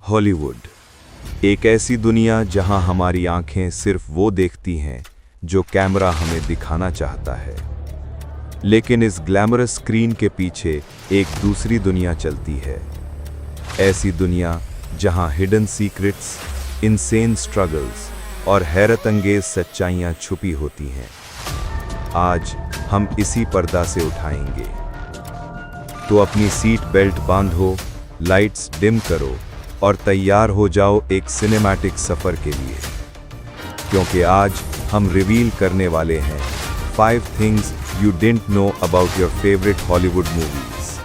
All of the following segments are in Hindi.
हॉलीवुड, एक ऐसी दुनिया जहां हमारी आंखें सिर्फ वो देखती हैं जो कैमरा हमें दिखाना चाहता है। लेकिन इस ग्लैमरस स्क्रीन के पीछे एक दूसरी दुनिया चलती है। ऐसी दुनिया जहां हिडन सीक्रेट्स, इनसेन स्ट्रगल्स और हैरतअंगेज सच्चाइयां छुपी होती हैं। आज हम इसी पर्दा से उठाएंगे। तो अपनी सीट बेल्ट बांधो, लाइट्स डिम करो और तैयार हो जाओ एक सिनेमैटिक सफर के लिए, क्योंकि आज हम रिवील करने वाले हैं 5 things you didn't know about your favourite Hollywood movies.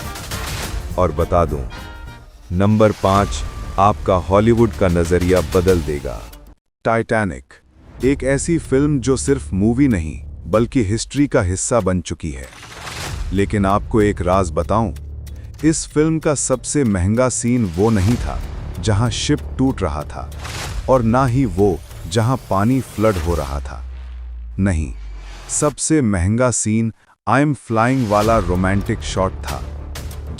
और बता दूं, नंबर 5 आपका हॉलीवुड का नजरिया बदल देगा। टाइटैनिक, एक ऐसी फिल्म जो सिर्फ मूवी नहीं बल्कि हिस्ट्री का हिस्सा बन चुकी है। लेकिन आपको एक राज बताऊं, इस फिल्म का सबसे महंगा सीन वो नहीं था जहां शिप टूट रहा था, और ना ही वो जहां पानी फ्लड हो रहा था। नहीं, सबसे महंगा सीन आई एम फ्लाइंग वाला रोमांटिक शॉट था।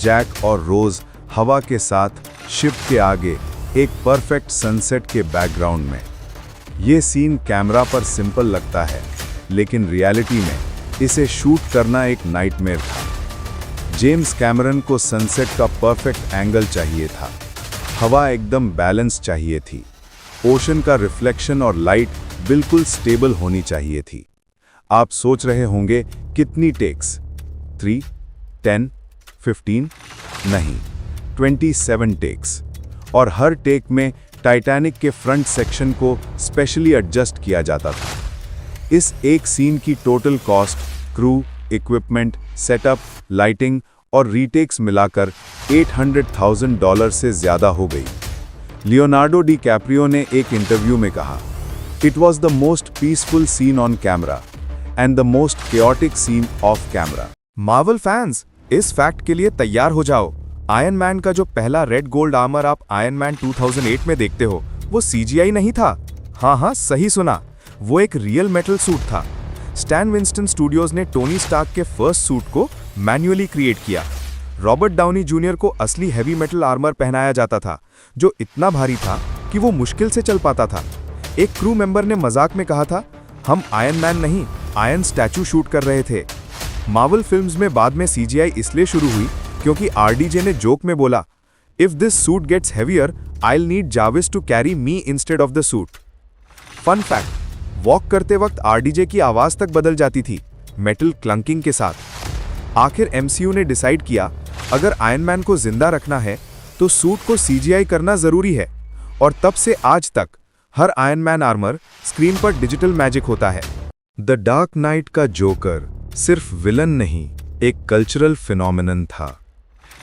जैक और रोज हवा के साथ शिप के आगे एक परफेक्ट सनसेट के बैकग्राउंड में। ये सीन कैमरा पर सिंपल लगता है, लेकिन रियलिटी में इसे शूट करना एक नाइटमेयर था। जेम्स कैमरन को सनसेट का परफेक्ट एंगल चाहिए था, हवा एकदम बैलेंस चाहिए थी, ओशन का रिफ्लेक्शन और लाइट बिल्कुल स्टेबल होनी चाहिए थी। आप सोच रहे होंगे कितनी टेक्स? 3, 10, 15? नहीं, 27 टेक्स। और हर टेक में टाइटैनिक के फ्रंट सेक्शन को स्पेशली एडजस्ट किया जाता था। इस एक सीन की total cost crew, equipment, setup, lighting और रीटेक्स मिलाकर $800,000 से ज्यादा हो गई। लियोनार्डो डी कैप्रियो ने एक इंटरव्यू में कहा, "It was the most peaceful scene on camera and the most chaotic scene off camera." Marvel fans, इस फैक्ट के लिए तैयार हो जाओ। आयरन मैन का जो पहला रेड गोल्ड आर्मर आप आयरन मैन 2008 में देखते हो, वो CGI नहीं था। हाँ, सही सुना, वो एक रियल मेटल सूट था। स्टैन विंस्टन स्टूडियोज ने टोनी स्टार्क के फर्स्ट सूट को मैन्युअली क्रिएट किया। रॉबर्ट डाउनी जूनियर को असली हैवी मेटल आर्मर पहनाया जाता था, जो इतना भारी था कि वो मुश्किल से चल पाता था। एक क्रू मेंबर ने मजाक में कहा था, "हम आयरन मैन नहीं, आयरन स्टैचू शूट कर रहे थे।" मार्वल फिल्म्स में बाद में CGI इसलिए शुरू हुई क्योंकि RDJ ने जोक में बोला, "If this suit gets heavier, I'll need Jarvis to carry me instead of the suit." Fun fact, walk करते वक्त RDJ की आवाज तक बदल जाती थी, मेटल क्लंकिंग के साथ। आखिर MCU ने डिसाइड किया, अगर आयरन मैन को जिंदा रखना है तो सूट को CGI करना जरूरी है, और तब से आज तक हर आयरन मैन आर्मर स्क्रीन पर डिजिटल मैजिक होता है। द डार्क नाइट का जोकर सिर्फ विलन नहीं, एक कल्चरल फिनोमिनन था।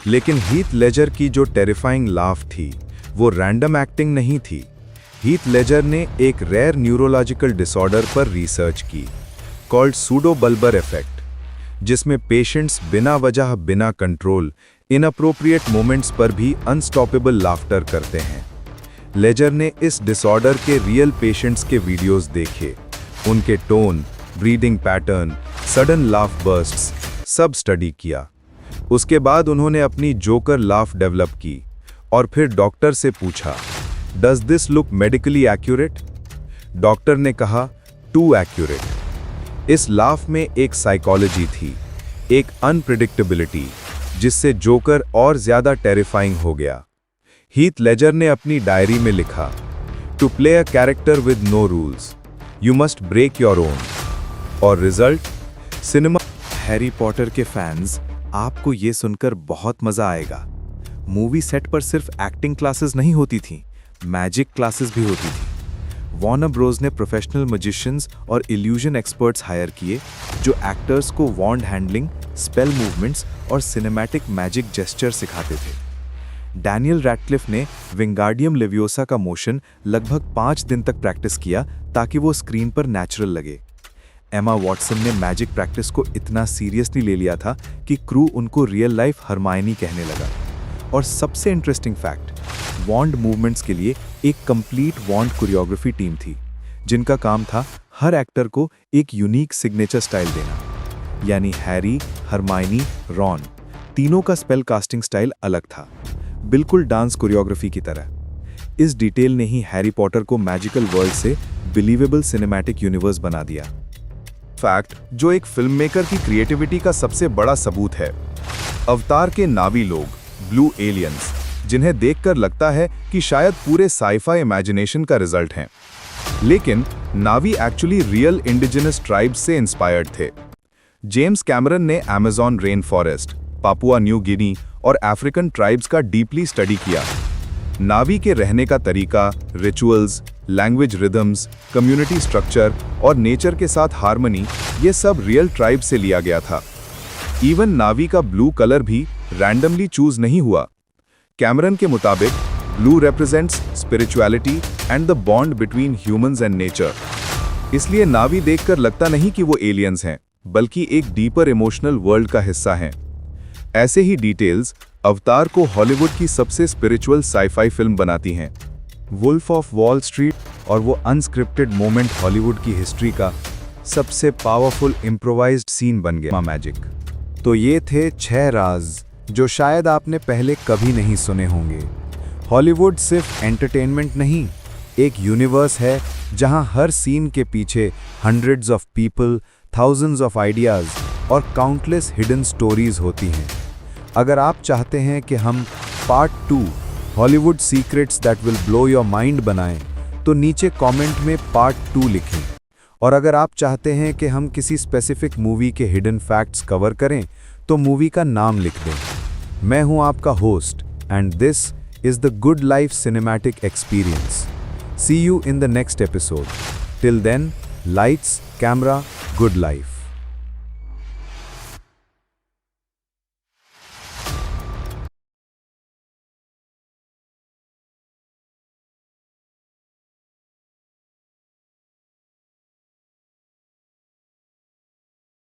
लेकिन हीथ लेजर की जो टेरिफाइंग लाफ थी, वो रैंडम एक्टिंग नहीं थी। हीथ लेजर ने एक रेयर न्यूरोलॉजिकल डिसऑर्डर पर रिसर्च की, कॉल्ड सूडो बल्बर इफेक्ट, जिसमें पेशेंट्स बिना वजह, बिना कंट्रोल, इनअप्रोप्रिएट मोमेंट्स पर भी अनस्टॉपेबल लाफ्टर करते हैं। लेजर ने इस डिसऑर्डर के रियल पेशेंट्स के वीडियोस देखे, उनके tone, breathing pattern, sudden laugh bursts सब स्टडी किया। उसके बाद उन्होंने अपनी जोकर लाफ डेवलप की और फिर डॉक्टर से पूछा, "Does this look medically accurate?" Doctor ने कहा, "Too accurate." इस लाफ में एक साइकोलॉजी थी, एक अनप्रिडिक्टेबिलिटी, जिससे जोकर और ज्यादा टेरिफाइंग हो गया। हीथ लेजर ने अपनी डायरी में लिखा, "To play a character with no rules, you must break your own." और रिजल्ट, सिनेमा। हैरी पॉटर के फैंस, आपको ये सुनकर बहुत मजा आएगा। मूवी सेट पर सिर्फ एक्टिंग क्लासेस नहीं होती थी, मैजिक क्लासेस भी होती थी। वार्नर ब्रोस ने प्रोफेशनल मैजिशियंस और इल्यूजन एक्सपर्ट्स हायर किए, जो एक्टर्स को वॉन्ड हैंडलिंग, स्पेल मूवमेंट्स और सिनेमैटिक मैजिक जेस्चर सिखाते थे। डैनियल रैडक्लिफ ने विंगार्डियम लेवियोसा का मोशन लगभग 5 दिन तक प्रैक्टिस किया ताकि वो स्क्रीन पर नेचुरल लगे। एमा वॉटसन ने मैजिक प्रैक्टिस को इतना सीरियसली ले लिया था कि क्रू उनको रियल लाइफ हरमायनी कहने लगा। और सबसे इंटरेस्टिंग फैक्ट, वॉन्ड मूवमेंट्स के लिए एक कंप्लीट वॉन्ड कोरियोग्राफी टीम थी, जिनका काम था हर एक्टर को एक यूनिक सिग्नेचर स्टाइल देना। यानी हैरी, हरमायनी, रॉन तीनों का स्पेल कास्टिंग स्टाइल अलग था, बिल्कुल डांस कोरियोग्राफी की तरह। इस डिटेल ने ही हैरी पॉटर को मैजिकल वर्ल्ड से बिलीवेबल सिनेमैटिक यूनिवर्स बना दिया। फैक्ट जो एक फिल्ममेकर की क्रिएटिविटी का सबसे बड़ा सबूत है। अवतार के नावी लोग, ब्लू एलियंस, जिन्हें देखकर लगता है कि शायद पूरे साइफाई इमेजिनेशन का रिजल्ट हैं। लेकिन नावी एक्चुअली रियल इंडिजिनस ट्राइब्स से इंस्पायर्ड थे। जेम्स कैमरन ने Amazon rain forest, Papua New Guinea और अफ्रीकन ट्राइब्स का डीपली स्टडी किया। नावी के रहने का तरीका, rituals, language rhythms, community structure और नेचर के साथ हार्मनी, ये सब रियल ट्राइब से लिया गया था। इवन नावी का ब्लू कलर भी रैंडमली चूज नहीं हुआ। कैमरन के मुताबिक blue represents spirituality and the bond between humans and nature. इसलिए नावी देखकर लगता नहीं कि वो एलियंस हैं, बल्कि एक डीपर इमोशनल वर्ल्ड का हिस्सा हैं। ऐसे ही डिटेल्स अवतार को हॉलीवुड की सबसे स्पिरिचुअल साइफाई फिल्म बनाती हैं। वुल्फ ऑफ वॉल स्ट्रीट और वो अनस्क्रिप्टेड मोमेंट हॉलीवुड की हिस्ट्री का सबसे पावरफुल इम्प्रोवाइज्ड सीन बन गया मैजिक। तो ये थे 6 राज जो शायद आपने पहले कभी नहीं सुने होंगे। हॉलीवुड सिर्फ एंटरटेनमेंट नहीं, एक यूनिवर्स है जहां हर सीन के पीछे hundreds of people, thousands of ideas और काउंटलेस हिडन स्टोरीज होती हैं। अगर आप चाहते हैं कि हम part 2 Hollywood secrets that will blow your mind बनाएं, तो नीचे कमेंट में पार्ट 2 लिखें। और अगर आप चाहते हैं कि हम किसी स्पेसिफिक मूवी के हिडन फैक्ट्स कवर करें, तो मूवी का नाम लिख दें। मैं हूं आपका host and this is the good life cinematic experience. See you in the next episode. Till then, lights, camera, good life.